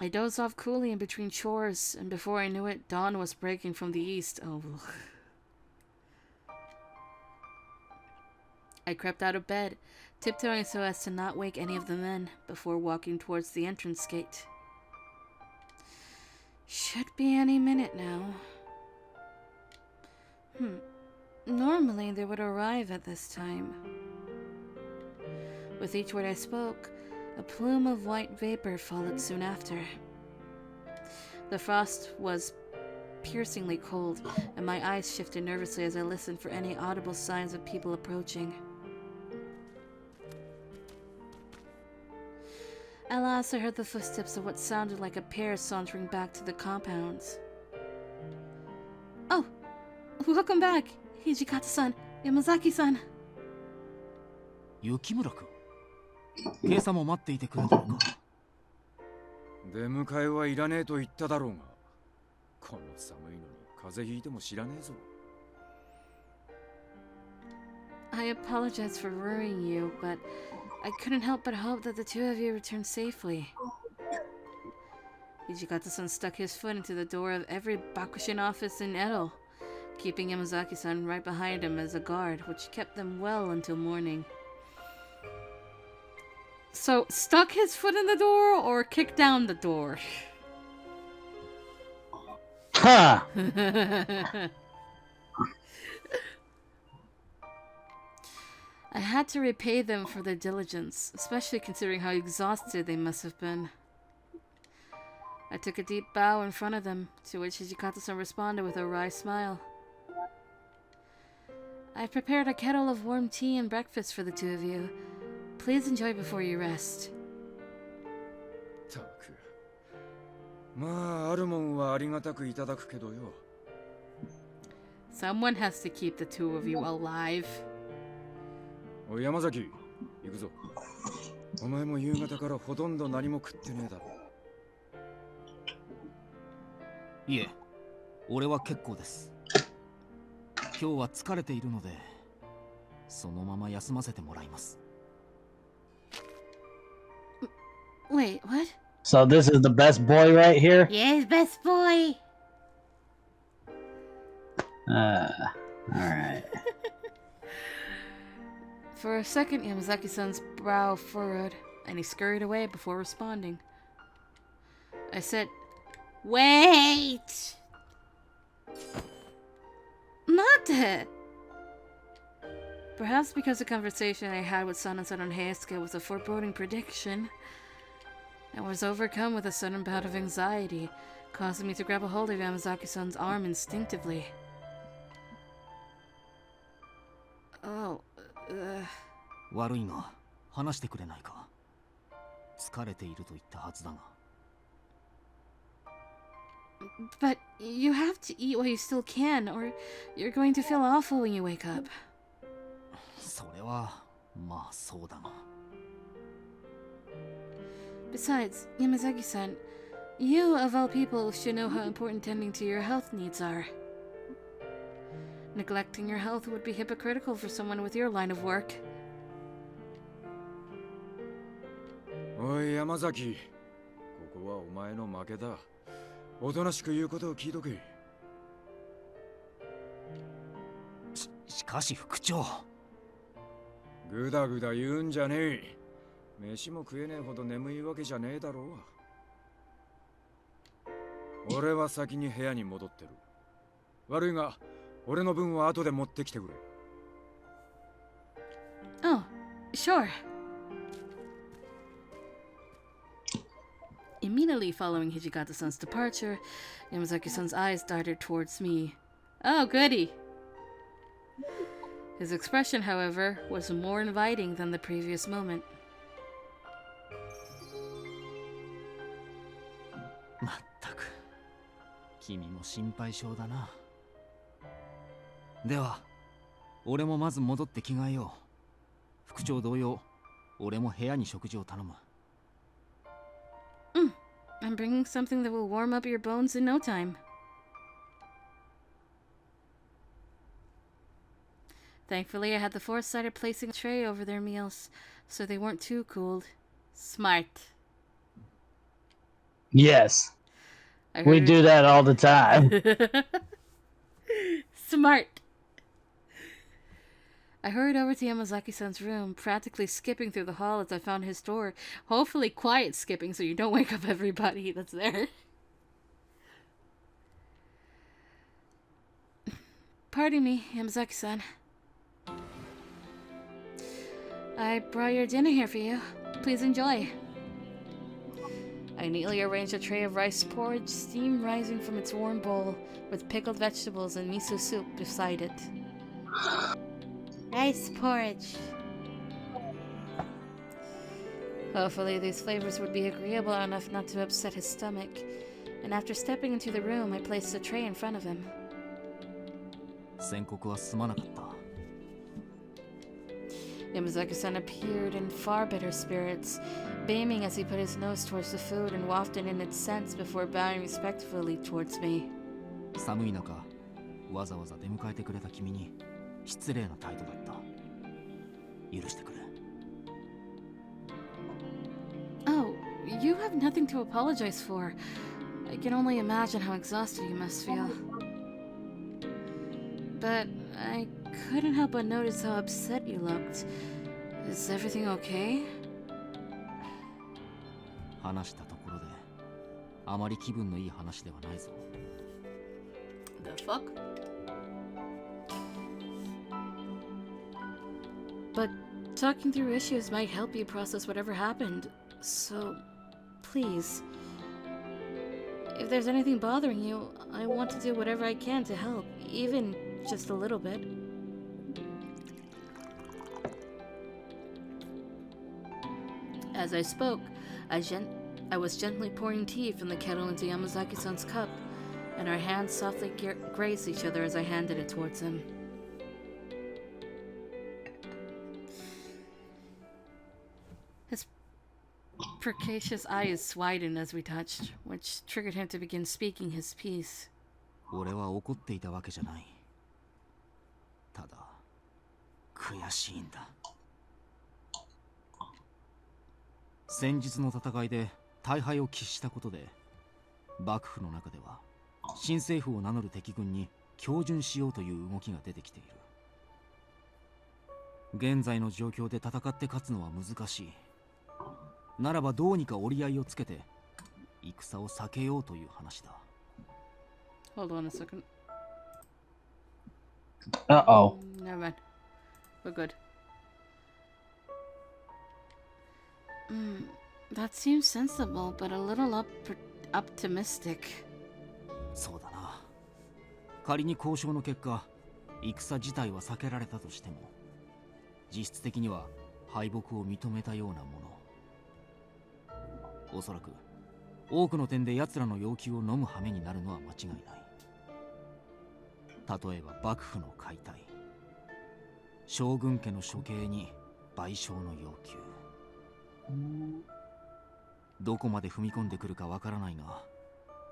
I dozed off coolly in between chores, and before I knew it, dawn was breaking from the east. Oh. I crept out of bed, tiptoeing so as to not wake any of the men, before walking towards the entrance gate. Should be any minute now. Normally they would arrive at this time. With each word I spoke, a plume of white vapor followed soon after. The frost was piercingly cold, and my eyes shifted nervously as I listened for any audible signs of people approaching. At last I heard the footsteps of what sounded like a pair sauntering back to the compound. Oh! Welcome back! Hijikata-san, Yamazaki-san. 雪村君、今朝も待っていてくれたのか。出迎えはいらねえと言っただろうが、この寒いのに風邪ひいても知らねえぞ。I apologize for worrying you, but I couldn't help but hope that the two of you returned safely. Hijikata-san stuck his foot into the door of every Bakushin office in Edo, keeping Yamazaki-san right behind him as a guard, which kept them well until morning. So, stuck his foot in the door or kicked down the door? Ha! I had to repay them for their diligence, especially considering how exhausted they must have been. I took a deep bow in front of them, to which Hijikata-san responded with a wry smile. I've prepared a kettle of warm tea and breakfast for the two of you. Please enjoy before you rest. たく、まああるもんはありがたくいただくけどよ。Someone has to keep the two of you alive. おい山崎、行くぞ。お前も夕方からほとんど何も食ってねえだろ。いえ、俺は結構です。今日は疲れているので、そのまま休ませてもらいます。Wait, what? So this is the best boy right here? Yes, best boy! Alright. For a second, Yamazaki-san's brow furrowed, and he scurried away before responding. I said, Wait! Not! Perhaps because the conversation I had with Sana-san and Heisuke was a foreboding prediction, I was overcome with a sudden bout of anxiety, causing me to grab a hold of Yamazaki-san's arm instinctively. Oh, 悪いが、話してくれないか。疲れていると言ったはずだが。But you have to eat while you still can, or you're going to feel awful when you wake up. それは、まあそうだが。Besides, Yamazaki-san, you of all people should know how important tending to your health needs are. Neglecting your health would be hypocritical for someone with your line of work. おい山崎、ここはお前の負けだ。おとなしく言うことを聞いとけ。しかし副長。ぐだぐだ言うんじゃねえ。飯も食えねえほど眠いわけじゃねえだろう。俺は先に部屋に戻ってる。悪いが、俺の分は後で持ってきてくれ。Oh, sure. Immediately following Hijikata-san's departure, Yamazaki-san's eyes darted towards me. Oh, goody! His expression, however, was more inviting than the previous moment. まったく、君も心配性だな。では、俺もまず戻って着替えよう。副長同様、俺も部屋に食事を頼む。I'm bringing something that will warm up your bones in no time. Thankfully, I had the foresight of placing a tray over their meals, so they weren't too cooled. Smart. Yes, I we heard. do that all the time. Smart. I hurried over to Yamazaki-san's room, practically skipping through the hall as I found his door. Hopefully quiet skipping so you don't wake up everybody that's there. Pardon me, Yamazaki-san. I brought your dinner here for you. Please enjoy. I neatly arranged a tray of rice porridge, steam rising from its warm bowl, with pickled vegetables and miso soup beside it. Rice porridge. Hopefully these flavors would be agreeable enough not to upset his stomach, and after stepping into the room, I placed a tray in front of him. 宣告はすまなかった。 Yamazaki-san appeared in far better spirits, beaming as he put his nose towards the food and wafted in its scents before bowing respectfully towards me. 寒い中、わざわざ出迎えてくれた君に失礼な態度だった。許してくれ。 Oh, you have nothing to apologize for. I can only imagine how exhausted you must feel. But I couldn't help but notice how upset you looked. Is everything okay? 話したところで、あまり気分のいい話ではないぞ。 The fuck? But talking through issues might help you process whatever happened. So, please, if there's anything bothering you, I want to do whatever I can to help, even just a little bit. As I spoke, I was gently pouring tea from the kettle into Yamazaki-san's cup, and our hands softly grazed each other as I handed it towards him. His precocious eyes widened as we touched, which triggered him to begin speaking his piece. 俺は怒っていたわけじゃない。ただ、悔しいんだ。先日の戦いで大敗を喫したことで、幕府の中では新政府を名乗る敵軍に恭順しようという動きが出てきている。現在の状況で戦って勝つのは難しい。ならばどうにか折り合いをつけて戦を避けようという話だ。 Hold on a second. Uh-oh. Never mind. We're good. That seems sensible, but a little optimistic. そうだな。仮に交渉の結果、戦自体は避けられたとしても、実質的には敗北を認めたようなもの。おそらく多くの点で奴らの要求を飲む羽目になるのは間違いない。例えば幕府の解体、将軍家の処刑に賠償の要求。どこまで踏み込んでくるかわからないが、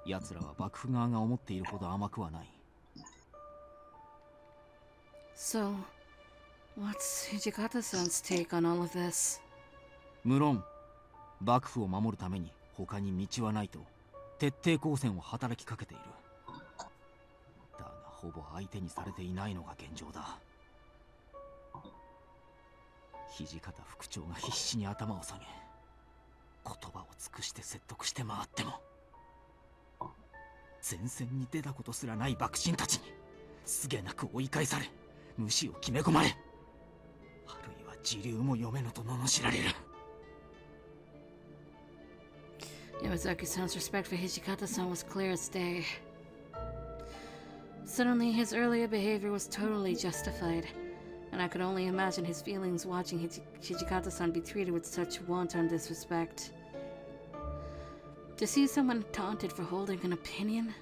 奴らは幕府側が思っているほど甘くはない。So, what's Hijikata-san's take on all of this? 無論、幕府を守るために他に道はないと徹底抗戦を働きかけている。だがほぼ相手にされていないのが現状だ。土方副長が必死に頭を下げ、言葉を尽くして説得して回っても、前線に出たことすらない幕臣たちにすげなく追い返され、無視を決め込まれ、あるいは時流も読めぬと罵られる。Yamazaki-san's respect for Hijikata-san was clear as day. Suddenly, his earlier behavior was totally justified, and I could only imagine his feelings watching Hijikata-san be treated with such wanton disrespect. To see someone taunted for holding an opinion?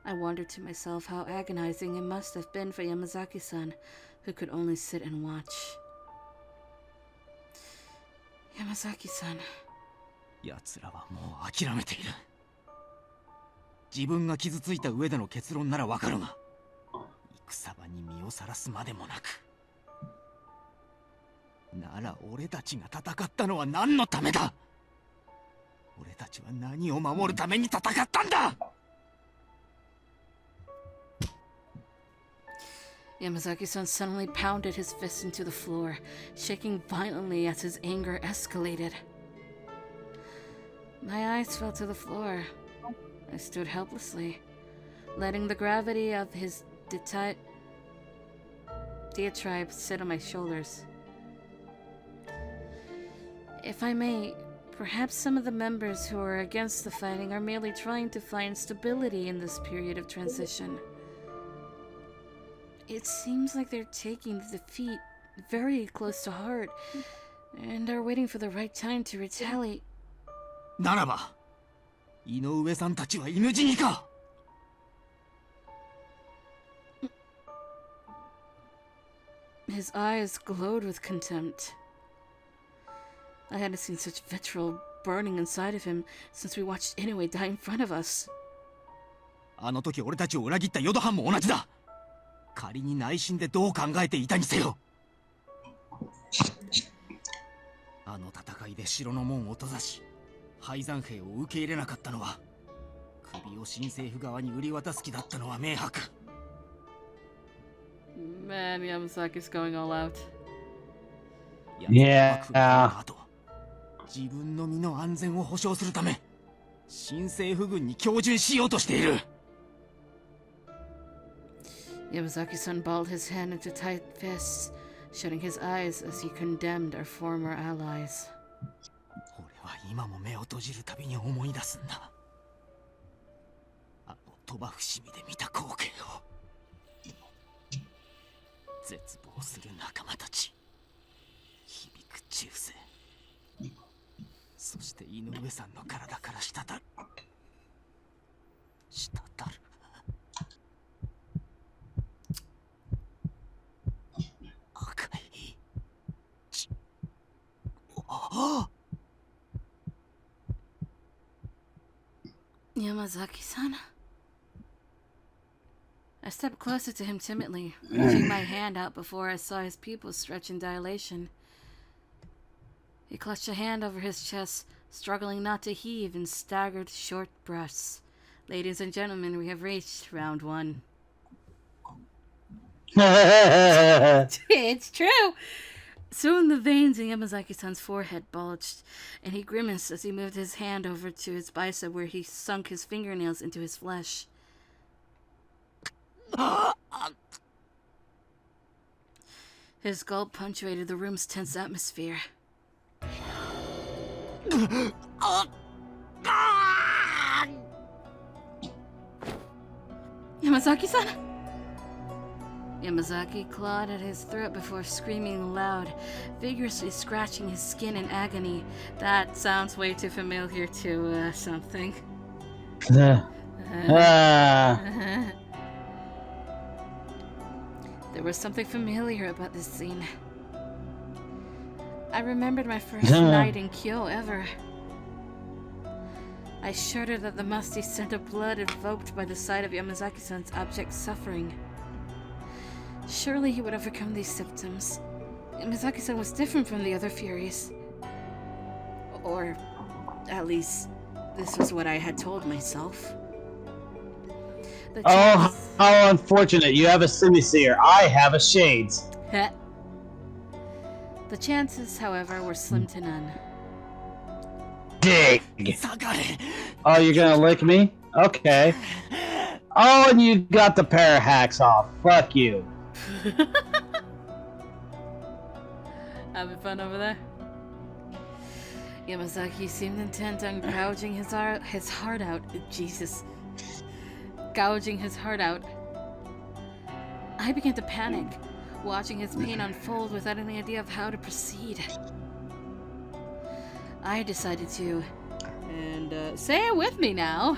I wondered to myself how agonizing it must have been for Yamazaki-san, who could only sit and watch. Yamazaki-san. 奴らはもう諦めている。自分が傷ついた上での結論ならわかるが、戦場に身をさらすまでもなく。なら俺たちが戦ったのは何のためだ。俺たちは何を守るために戦ったんだ。 Yamazaki-san suddenly pounded his fist into the floor, shaking violently as his anger escalated. My eyes fell to the floor. I stood helplessly, letting the gravity of his diatribe sit on my shoulders. If I may, perhaps some of the members who are against the fighting are merely trying to find stability in this period of transition. It seems like they're taking the defeat very close to heart and are waiting for the right time to retaliate. ならば、井上さんたちは犬死にか。 His eyes glowed with contempt. I hadn't seen such vitriol burning inside of him since we watched Inoue die in front of us. あの時俺たちを裏切ったヨドハンも同じだ。仮に内心でどう考えていたにせよ。あの戦いで城の門を閉ざし、敗残兵を受け入れなかったのは、首を新政府側に売り渡す気だったのは明白。 Man, Yamazaki's going all out. Yeah. 自分の身の安全を保障するため、新政府軍に恭順しようとしている。 Yamazaki-san balled his hand into tight fists, shutting his eyes as he condemned our former allies. 俺は今も目を閉じるたびに思い出すんだ。あの鳥羽伏見で見た光景を。絶望する仲間たち。響く銃声。そして井上さんの体から滴る。滴る。 Yamazaki-san? I stepped closer to him timidly, reaching my hand out before I saw his pupils stretch in dilation. He clutched a hand over his chest, struggling not to heave in staggered, short breaths. Ladies and gentlemen, we have reached round 1. It's true! Soon the veins in Yamazaki-san's forehead bulged, and he grimaced as he moved his hand over to his bicep where he sunk his fingernails into his flesh. His gulp punctuated the room's tense atmosphere. Yamazaki-san? Yamazaki clawed at his throat before screaming aloud, vigorously scratching his skin in agony. That sounds way too familiar to, something. There was something familiar about this scene. I remembered my first night in Kyo ever. I shuddered at the musty scent of blood evoked by the sight of Yamazaki-san's abject suffering. Surely he would overcome these symptoms. Yamazaki-san was different from the other Furies. Or, at least, this was what I had told myself. Oh, how unfortunate. You have a Simiseer. I have a Shades. The chances, however, were slim to none. Dig. Oh, you're gonna lick me? Okay. Oh, and you got the pair of hacks off. Fuck you. Having fun over there? Yamazaki seemed intent on gouging his heart out. Jesus. Gouging his heart out. I began to panic, watching his pain unfold without any idea of how to proceed. I decided to, and say it with me now.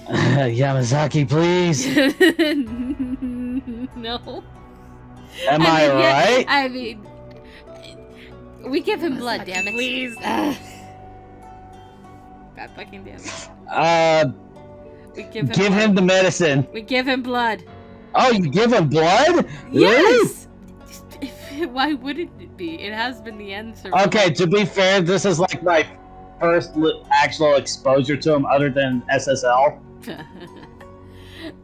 Yamazaki, please. No. Am I right? Yeah, I mean, we give him blood, damn it. Please. God fucking damn it. We give him the medicine. We give him blood. Oh, you give him blood? Yes! Really? Why wouldn't it be? It has been the answer. Okay, to be fair, this is like my first actual exposure to him other than SSL.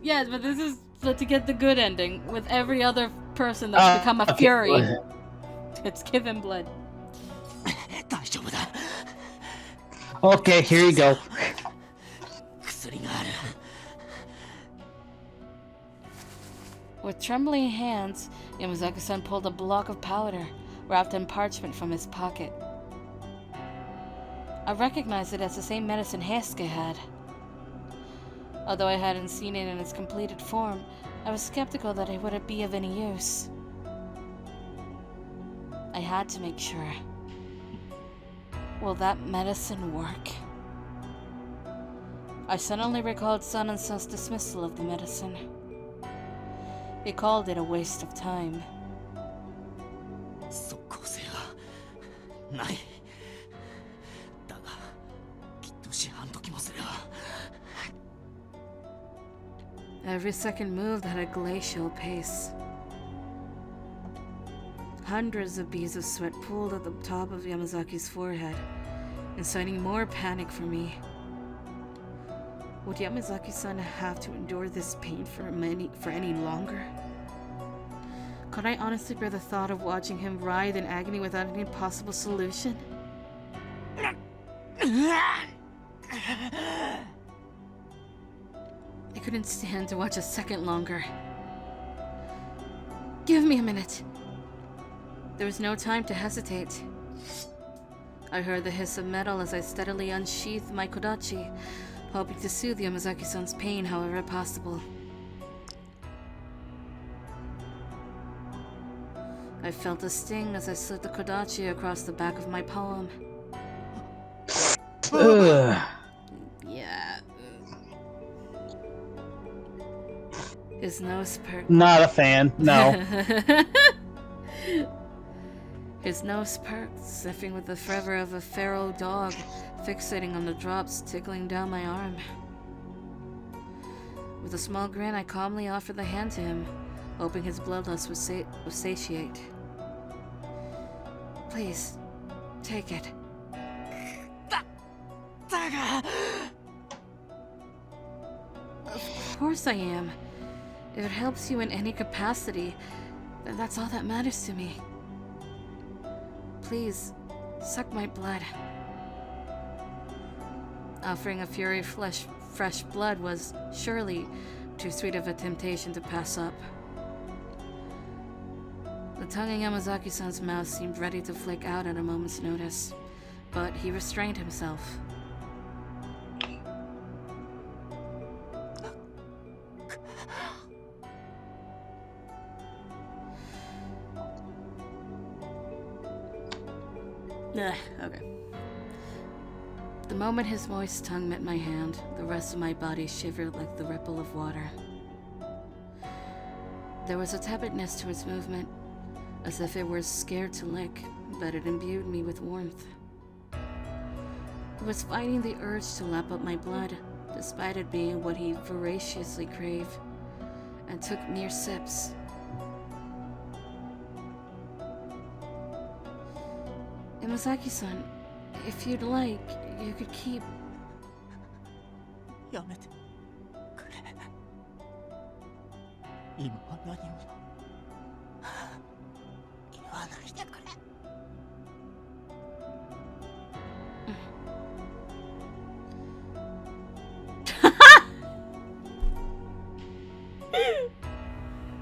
Yes, but this is to get the good ending. With every other person that's become a fury, it's given blood. Okay, here you go. With trembling hands, Yamazaki-san pulled a block of powder wrapped in parchment from his pocket. I recognized it as the same medicine Heisuke had. Although I hadn't seen it in its completed form, I was skeptical that it would be of any use. I had to make sure. Will that medicine work? I suddenly recalled Sun and Sun's dismissal of the medicine. He called it a waste of time. Every second moved at a glacial pace. Hundreds of beads of sweat pooled at the top of Yamazaki's forehead, inciting more panic for me. Would Yamazaki-san have to endure this pain for any longer? Could I honestly bear the thought of watching him writhe in agony without any possible solution? I couldn't stand to watch a second longer. Give me a minute. There was no time to hesitate. I heard the hiss of metal as I steadily unsheathed my kodachi, hoping to soothe Yamazaki-san's pain however possible. I felt a sting as I slid the kodachi across the back of my palm. Yeah. His nose perked. Not a fan, no. His nose perked, sniffing with the fervor of a feral dog, fixating on the drops tickling down my arm. With a small grin, I calmly offered the hand to him, hoping his bloodlust would satiate. Please, take it. Of course I am. If it helps you in any capacity, then that's all that matters to me. Please, suck my blood. Offering a fury fresh blood was surely too sweet of a temptation to pass up. The tongue in Yamazaki-san's mouth seemed ready to flick out at a moment's notice, but he restrained himself. Okay. The moment his moist tongue met my hand, the rest of my body shivered like the ripple of water. There was a tepidness to its movement, as if it were scared to lick, but it imbued me with warmth. It was fighting the urge to lap up my blood, despite it being what he voraciously craved, and took mere sips. Yamazaki-san, if you'd like, you could keep...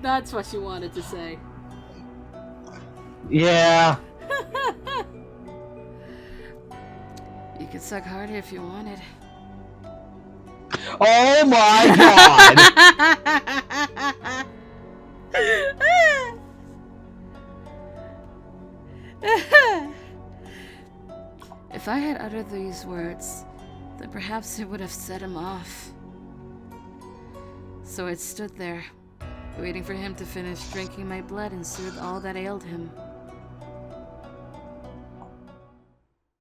That's what she wanted to say. Yeah. You could suck harder if you wanted. Oh my god! If I had uttered these words, then perhaps it would have set him off. So I stood there, waiting for him to finish drinking my blood and soothe all that ailed him.